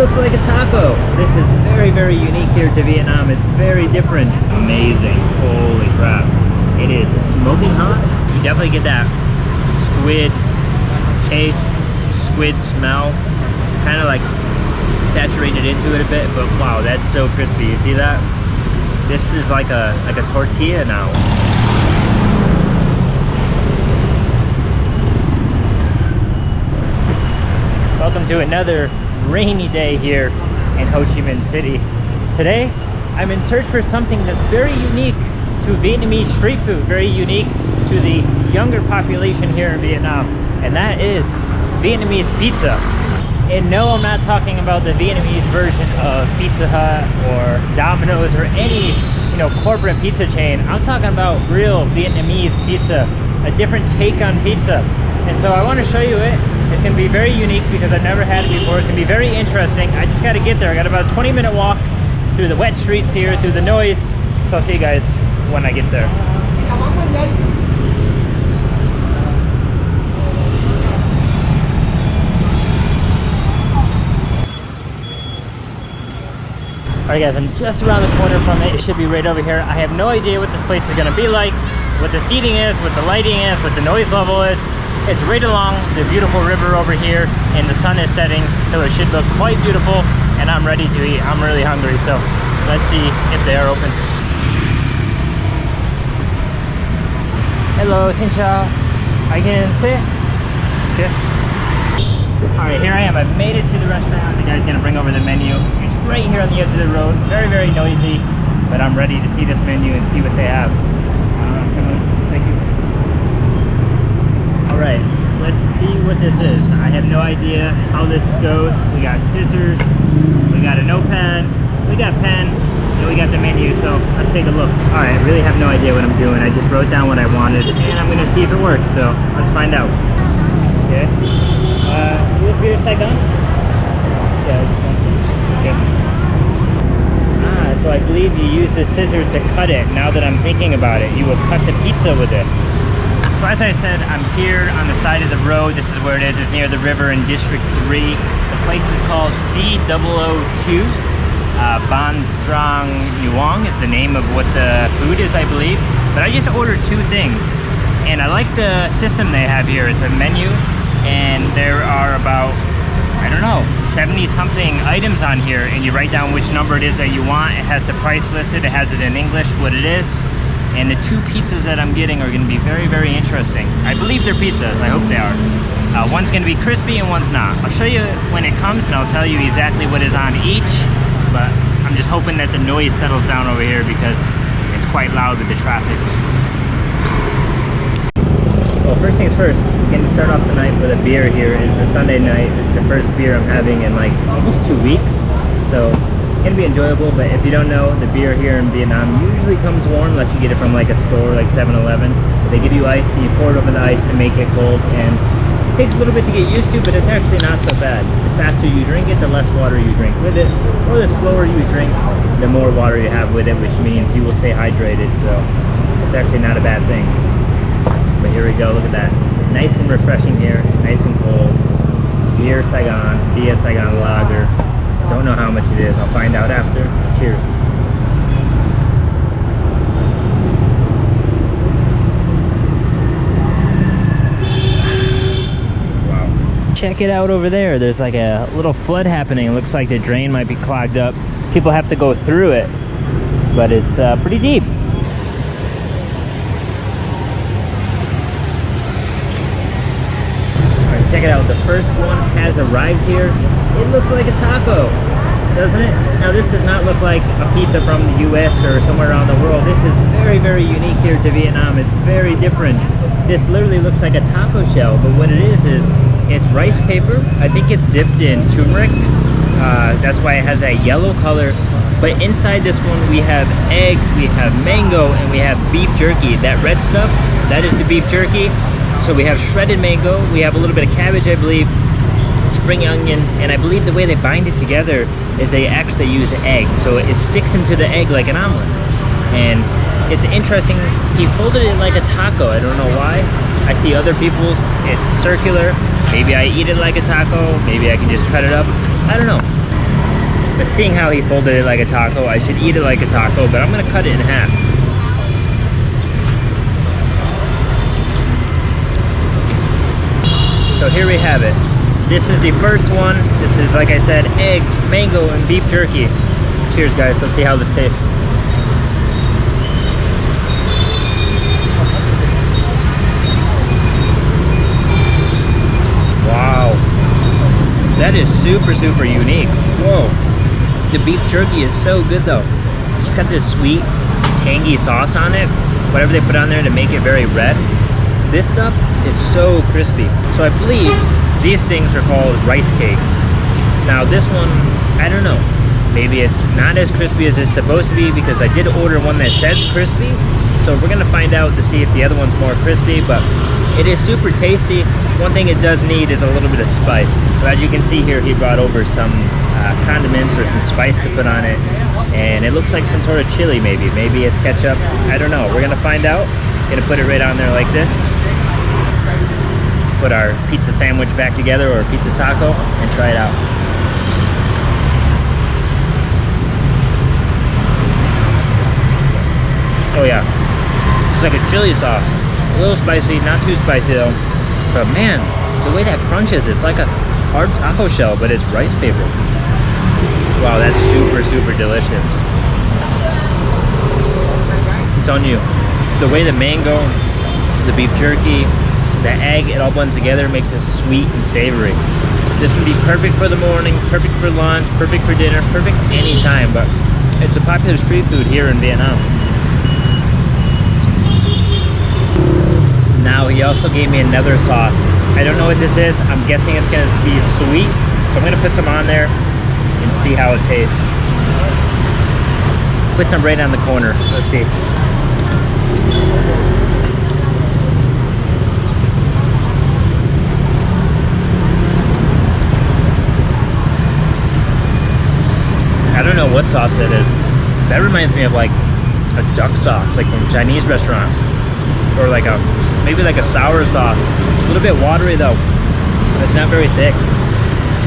looks like a taco. This is very, very unique here to Vietnam. It's very different. Amazing. Holy crap. It is smoking hot. You definitely get that squid taste, squid smell. It's kind of like saturated into it a bit, but wow, that's so crispy. You see that? This is like a tortilla now. Welcome to another rainy day here in Ho Chi Minh City. Today, I'm in search for something that's very unique to Vietnamese street food, very unique to the younger population here in Vietnam, and that is Vietnamese pizza. And no, I'm not talking about the Vietnamese version of Pizza Hut or Domino's or any, corporate pizza chain. I'm talking about real Vietnamese pizza, a different take on pizza. And so I want to show you it. It's going to be very unique because I've never had it before. It's going to be very interesting. I just got to get there. I got about a 20-minute walk through the wet streets here, through the noise. So I'll see you guys when I get there. Alright guys, I'm just around the corner from it. It should be right over here. I have no idea what this place is going to be like, what the seating is, what the lighting is, what the noise level is. It's right along the beautiful river over here, and the sun is setting, so it should look quite beautiful, and I'm ready to eat. I'm really hungry, so let's see if they are open. Hello, xin chào. I can sit? Okay. Alright, here I am. I've made it to the restaurant. The guy's gonna bring over the menu. It's right here on the edge of the road. Very, very noisy, but I'm ready to see this menu and see what they have. Thank you. Alright, let's see what this is. I have no idea how this goes. We got scissors, we got a notepad, we got pen, and we got the menu, so let's take a look. Alright, I really have no idea what I'm doing. I just wrote down what I wanted, and I'm gonna see if it works, so let's find out. Okay. You live here in Saigon? Yeah, okay. So I believe you use the scissors to cut it. Now that I'm thinking about it, you will cut the pizza with this. So as I said, I'm here on the side of the road. This is where it is. It's near the river in District 3. The place is called C002. Ban Trang Nuong is the name of what the food is, I believe. But I just ordered two things. And I like the system they have here. It's a menu, and there are about, I don't know, 70-something items on here. And you write down which number it is that you want. It has the price listed. It has it in English, what it is. And the two pizzas that I'm getting are going to be very, very interesting. I believe they're pizzas. I hope they are. One's going to be crispy and one's not. I'll show you when it comes, and I'll tell you exactly what is on each. But I'm just hoping that the noise settles down over here because it's quite loud with the traffic. Well, first things first, I'm going to start off the night with a beer here. It's a Sunday night. This is the first beer I'm having in like almost 2 weeks. So it's gonna be enjoyable, but if you don't know, the beer here in Vietnam usually comes warm unless you get it from like a store like 7-Eleven. They give you ice and you pour it over the ice to make it cold, and it takes a little bit to get used to, but it's actually not so bad. The faster you drink it, the less water you drink with it, or the slower you drink, the more water you have with it, which means you will stay hydrated, so it's actually not a bad thing. But here we go, look at that. Nice and refreshing here, nice and cold. Beer Saigon, Bia Saigon Lager. Don't know how much it is. I'll find out after. Cheers. Wow. Check it out over there. There's like a little flood happening. It looks like the drain might be clogged up. People have to go through it, but it's pretty deep. Alright, check it out. The first one has arrived here. It looks like a taco, doesn't it? Now this does not look like a pizza from the US or somewhere around the world. This is very, very unique here to Vietnam. It's very different. This literally looks like a taco shell, but what it is it's rice paper. I think it's dipped in turmeric. That's why it has that yellow color. But inside this one we have eggs, we have mango, and we have beef jerky. That red stuff, that is the beef jerky. So we have shredded mango, we have a little bit of cabbage, I believe, spring onion, and I believe the way they bind it together is they actually use egg, so it sticks into the egg like an omelet. And it's interesting, he folded it like a taco. I don't know why. I see other people's, it's circular. Maybe I eat it like a taco, maybe I can just cut it up, I don't know. seeing how he folded it like a taco. I should eat it like a taco, but I'm gonna cut it in half. So here we have it. This is the first one. This is, like I said, eggs, mango, and beef jerky. Cheers, guys. Let's see how this tastes. Wow. That is super, super unique. Whoa. The beef jerky is so good, though. It's got this sweet, tangy sauce on it. Whatever they put on there to make it very red. This stuff is so crispy. So I believe these things are called rice cakes. Now this one, I don't know. Maybe it's not as crispy as it's supposed to be because I did order one that says crispy. So we're gonna find out to see if the other one's more crispy, but it is super tasty. One thing it does need is a little bit of spice. So as you can see here, he brought over some condiments or some spice to put on it. And it looks like some sort of chili maybe. Maybe it's ketchup, I don't know. We're gonna find out. Gonna put it right on there like this. Put our pizza sandwich back together, or pizza taco, and try it out. Oh yeah, it's like a chili sauce. A little spicy, not too spicy though. But man, the way that crunches, it's like a hard taco shell, but it's rice paper. Wow, that's super, super delicious. I'm telling you, the way the mango, the beef jerky, the egg, it all blends together, makes it sweet and savory. This would be perfect for the morning, perfect for lunch, perfect for dinner, perfect anytime, but it's a popular street food here in Vietnam. Now he also gave me another sauce. I don't know what this is. I'm guessing it's gonna be sweet, so I'm gonna put some on there and see how it tastes. Put some right on the corner. Let's see. I don't know what sauce that is. That reminds me of like a duck sauce, like from a Chinese restaurant. Or like a, maybe like a sour sauce. A little bit watery though. It's not very thick.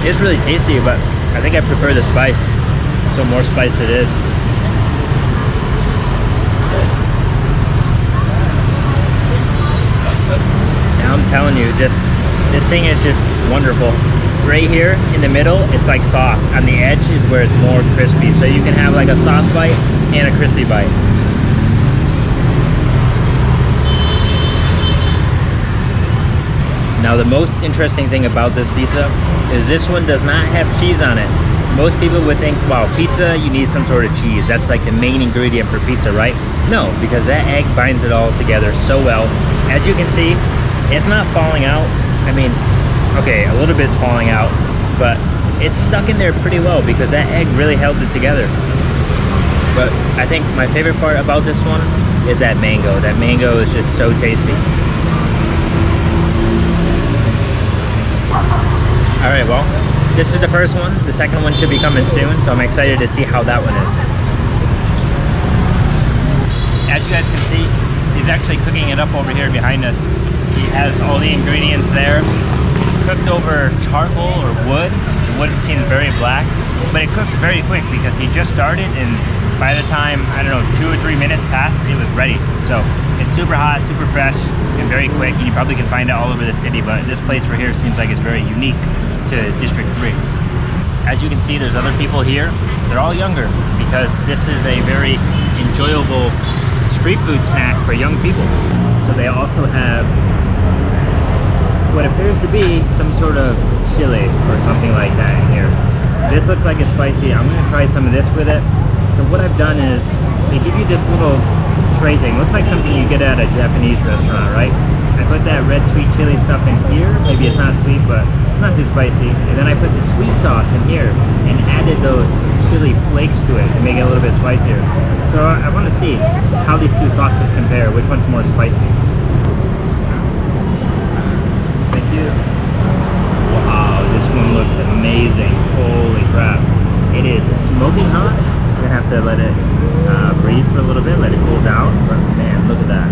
It's really tasty, but I think I prefer the spice. So more spice it is. Now I'm telling you, this thing is just wonderful. Right here in the middle, it's like soft. On the edge is where it's more crispy. So you can have like a soft bite and a crispy bite. Now the most interesting thing about this pizza is this one does not have cheese on it. Most people would think, wow, pizza, you need some sort of cheese. That's like the main ingredient for pizza, right? No, because that egg binds it all together so well. As you can see, it's not falling out. I mean, okay, a little bit's falling out, but it's stuck in there pretty well because that egg really held it together. But I think my favorite part about this one is that mango. That mango is just so tasty. All right, well, this is the first one. The second one should be coming soon, so I'm excited to see how that one is. As you guys can see, he's actually cooking it up over here behind us. He has all the ingredients there, cooked over charcoal or wood. The wood seems very black, but it cooks very quick because he just started, and by the time, I don't know, 2 or 3 minutes passed, it was ready. So it's super hot, super fresh, and very quick, and you probably can find it all over the city, but this place right here seems like it's very unique to District 3. As you can see, there's other people here. They're all younger because this is a very enjoyable street food snack for young people. So they also have what appears to be some sort of chili or something like that in here. This looks like it's spicy. I'm gonna try some of this with it. So what I've done is they give you this little tray thing. Looks like something you get at a Japanese restaurant, right? I put that red sweet chili stuff in here. Maybe it's not sweet, but it's not too spicy. And then I put the sweet sauce in here and added those chili flakes to it to make it a little bit spicier. So I want to see how these two sauces compare. Which one's more spicy? Thank you. Wow, this one looks amazing. Holy crap. It is smoking hot. We're gonna have to let it breathe for a little bit, let it cool down. But man, look at that.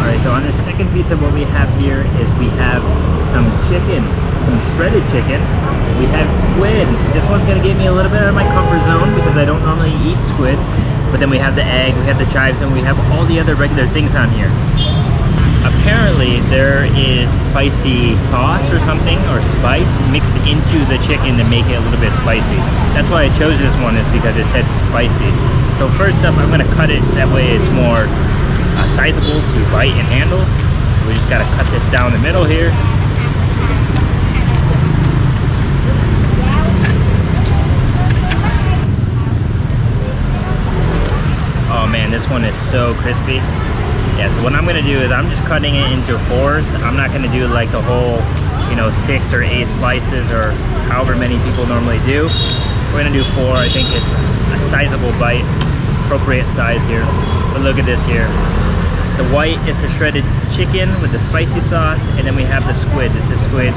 Alright, so on this second pizza, what we have here is we have some chicken, some shredded chicken. We have squid. This one's gonna get me a little bit out of my comfort zone because I don't normally eat squid. But then we have the egg, we have the chives, and we have all the other regular things on here. Apparently there is spicy sauce or something, or spice mixed into the chicken to make it a little bit spicy. That's why I chose this one, is because it said spicy. So first up, I'm gonna cut it, that way it's more sizable to bite and handle. We just gotta cut this down the middle here. Oh man, this one is so crispy. Yeah, so what I'm gonna do is I'm just cutting it into fours. I'm not gonna do like the whole, 6 or 8 slices or however many people normally do. We're gonna do 4. I think it's a sizable bite, appropriate size here. But look at this here. The white is the shredded chicken with the spicy sauce, and then we have the squid. This is squid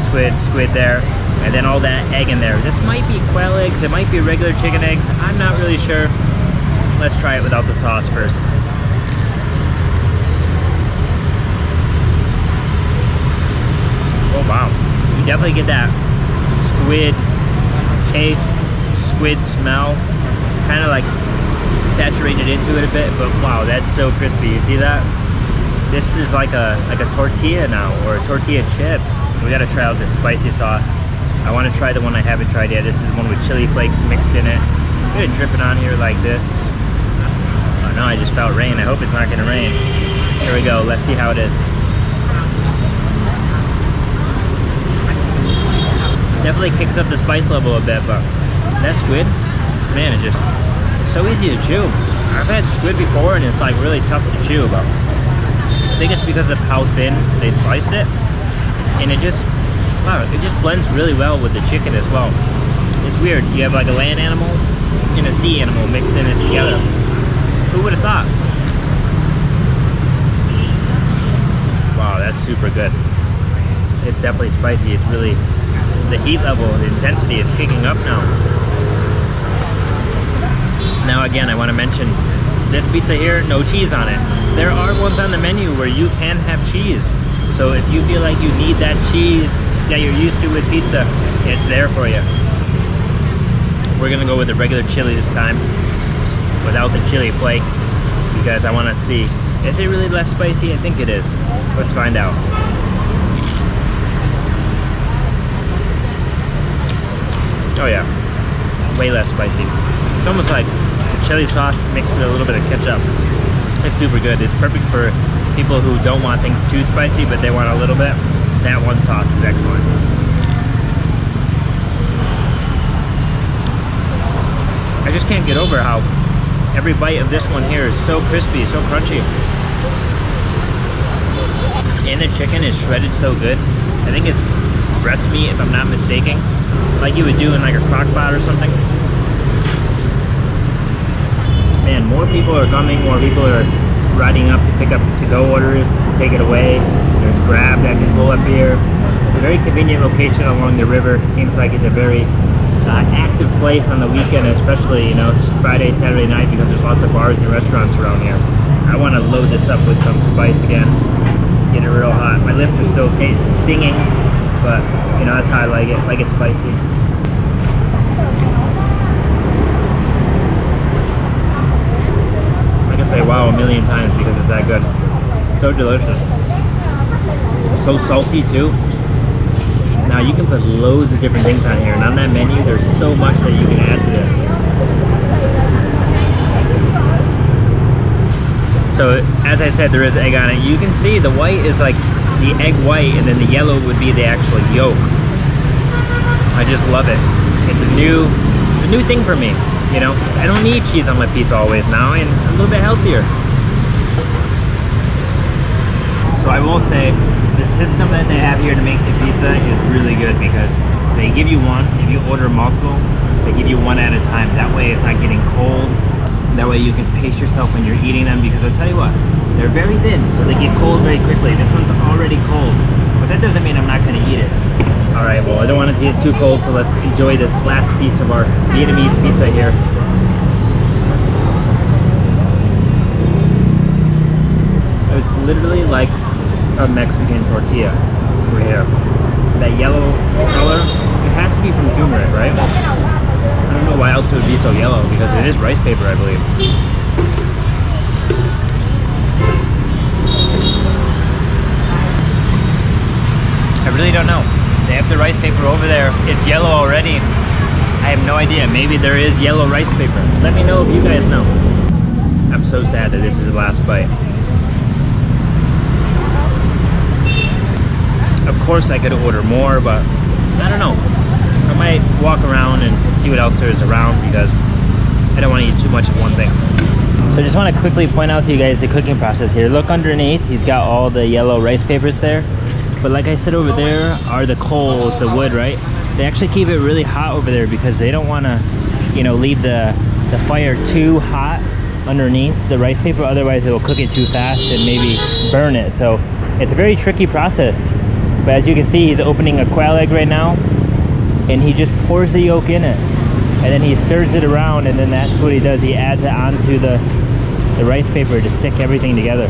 there, and then all that egg in there. This might be quail eggs, it might be regular chicken eggs. I'm not really sure. Let's try it without the sauce first. Oh wow, you definitely get that squid taste, squid smell. It's kind of like saturated into it a bit, but wow, that's so crispy. You see that? This is like a tortilla now, or a tortilla chip. We gotta try out this spicy sauce. I want to try the one I haven't tried yet. This is one with chili flakes mixed in it. I'm gonna drip it on here like this. Oh no, I just felt rain. I hope it's not gonna rain. Here we go. Let's see how it is. Definitely kicks up the spice level a bit, but that squid, man, it's so easy to chew. I've had squid before and it's like really tough to chew, but I think it's because of how thin they sliced it, and it just blends really well with the chicken as well. It's weird, you have like a land animal and a sea animal mixed in it together. Who would have thought? Wow, that's super good. It's definitely spicy. It's really, the heat level, the intensity is kicking up now. Now again, I want to mention this pizza here, no cheese on it. There are ones on the menu where you can have cheese. So if you feel like you need that cheese that you're used to with pizza, it's there for you. We're gonna go with the regular chili this time, without the chili flakes, because I want to see, is it really less spicy? I think it is. Let's find out. Oh yeah, way less spicy. It's almost like chili sauce mixed with a little bit of ketchup. It's super good. It's perfect for people who don't want things too spicy, but they want a little bit. That one sauce is excellent. I just can't get over how every bite of this one here is so crispy, so crunchy. And the chicken is shredded so good. I think it's breast meat, if I'm not mistaken, like you would do in like a crock pot or something. Man, more people are coming, more people are riding up to pick up to-go orders, to take it away. There's Grab that can pull up here. It's a very convenient location along the river. Seems like it's a very active place on the weekend, especially, Friday, Saturday night, because there's lots of bars and restaurants around here. I want to load this up with some spice again. Get it real hot. My lips are still stinging, but, that's how I like it. I like it spicy. Say wow a million times because it's that good. So delicious. So salty too. Now you can put loads of different things on here, and on that menu there's so much that you can add to this. So as I said, there is egg on it. You can see the white is like the egg white, and then the yellow would be the actual yolk. I just love it. It's a new thing for me. I don't need cheese on my pizza always now, and a little bit healthier. So I will say, the system that they have here to make the pizza is really good, because they give you one. If you order multiple, they give you one at a time. That way it's not getting cold. That way you can pace yourself when you're eating them, because I'll tell you what, they're very thin, so they get cold very quickly. This one's already cold, but that doesn't mean I'm not going to eat it. Alright, well, I don't want it to get too cold, so let's enjoy this last piece of our Vietnamese pizza here. it's literally like a Mexican tortilla over here. That yellow color, it has to be from turmeric, right? I don't know why else it would be so yellow, because it is rice paper, I believe. I really don't know. They have the rice paper over there. It's yellow already. I have no idea. Maybe there is yellow rice paper. Let me know if you guys know. I'm so sad that this is the last bite. Of course I could order more, but I don't know. I might walk around and see what else there is around, because I don't want to eat too much of one thing. So I just want to quickly point out to you guys the cooking process here. Look underneath, he's got all the yellow rice papers there. But like I said, over there are the coals, the wood, right? They actually keep it really hot over there because they don't want to, you know, leave the fire too hot underneath the rice paper. Otherwise it will cook it too fast and maybe burn it. So it's a very tricky process. But as you can see, he's opening a quail egg right now, and he just pours the yolk in it. And then he stirs it around, and then that's what he does. He adds it onto the rice paper to stick everything together.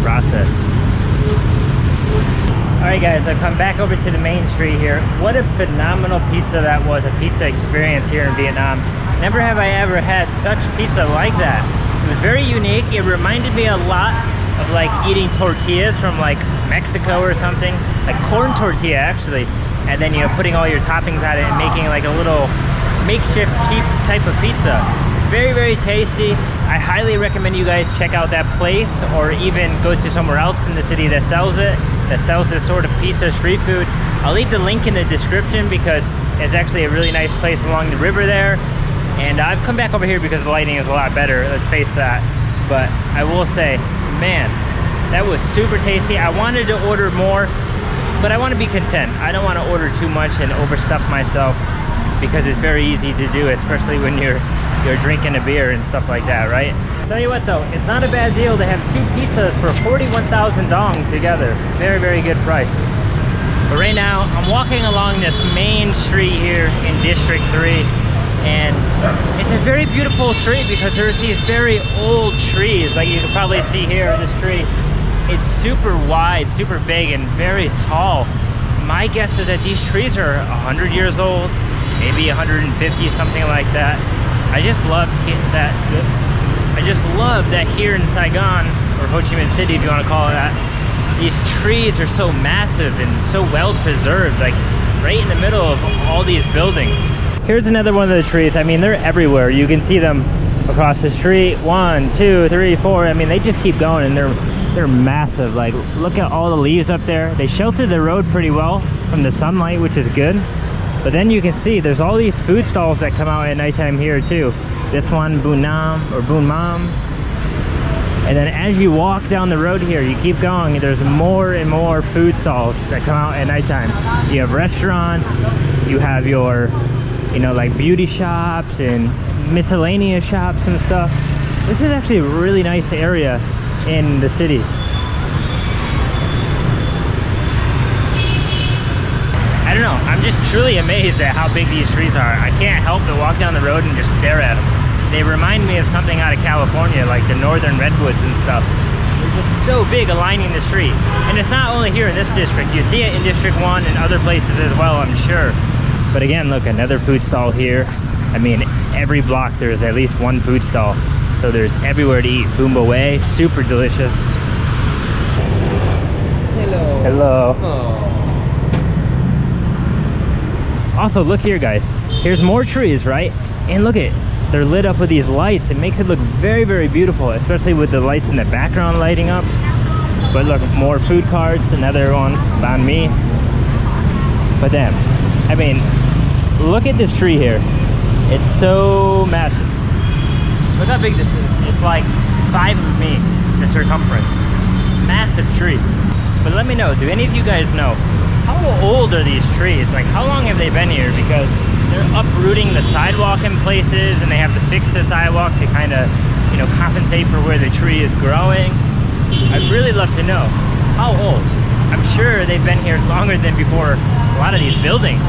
Process. Alright guys, I've come back over to the main street here. What a phenomenal pizza that was, a pizza experience here in Vietnam. Never have I ever had such pizza like that. It was very unique. It reminded me a lot of like eating tortillas from like Mexico or something, like corn tortilla actually, and then, you know, putting all your toppings on it and making like a little makeshift cheap type of pizza. Very, very tasty. I highly recommend you guys check out that place, or even go to somewhere else in the city that sells it, that sells this sort of pizza street food. I'll leave the link in the description because it's actually a really nice place along the river there. And I've come back over here because the lighting is a lot better, let's face that. But I will say, man, that was super tasty. I wanted to order more, but I want to be content. I don't want to order too much and overstuff myself, because it's very easy to do, especially when you're drinking a beer and stuff like that, right? Tell you what though, it's not a bad deal to have 2 pizzas for 41,000 dong together. Very, very good price. But right now, I'm walking along this main street here in District 3, and it's a very beautiful street because there's these very old trees, like you can probably see here in this tree. It's super wide, super big, and very tall. My guess is that these trees are 100 years old, maybe 150, something like that. I just love that. I just love that here in Saigon, or Ho Chi Minh City if you want to call it that, these trees are so massive and so well preserved, like right in the middle of all these buildings. Here's another one of the trees. I mean, they're everywhere. You can see them across the street. 1, 2, 3, 4. I mean, they just keep going, and they're massive. Like, look at all the leaves up there. They shelter the road pretty well from the sunlight, which is good. But then you can see there's all these food stalls that come out at nighttime here too. This one, Bun Nam or Bun Mam. And then as you walk down the road here, you keep going, there's more and more food stalls that come out at nighttime. You have restaurants, you have your, you know, like beauty shops and miscellaneous shops and stuff. This is actually a really nice area in the city. I don't know, I'm just truly amazed at how big these trees are. I can't help but walk down the road and just stare at them. They remind me of something out of California, like the northern redwoods and stuff. They're just so big aligning the street. And it's not only here in this district. You see it in District 1 and other places as well, I'm sure. But again, look, another food stall here. I mean, every block there's at least one food stall. So there's everywhere to eat. Boomba Way, super delicious. Hello. Hello. Oh. Also, look here, guys. Here's more trees, right? And look at, they're lit up with these lights. It makes it look very, very beautiful, especially with the lights in the background lighting up. But look, more food carts, another one, banh mi. But damn, I mean, look at this tree here. It's so massive. Look how big this is. It's like 5 of me, the circumference. Massive tree. But let me know, do any of you guys know, how old are these trees? Like, how long have they been here? Because they're uprooting the sidewalk in places, and they have to fix the sidewalk to kind of, you know, compensate for where the tree is growing. I'd really love to know, how old? I'm sure they've been here longer than before a lot of these buildings.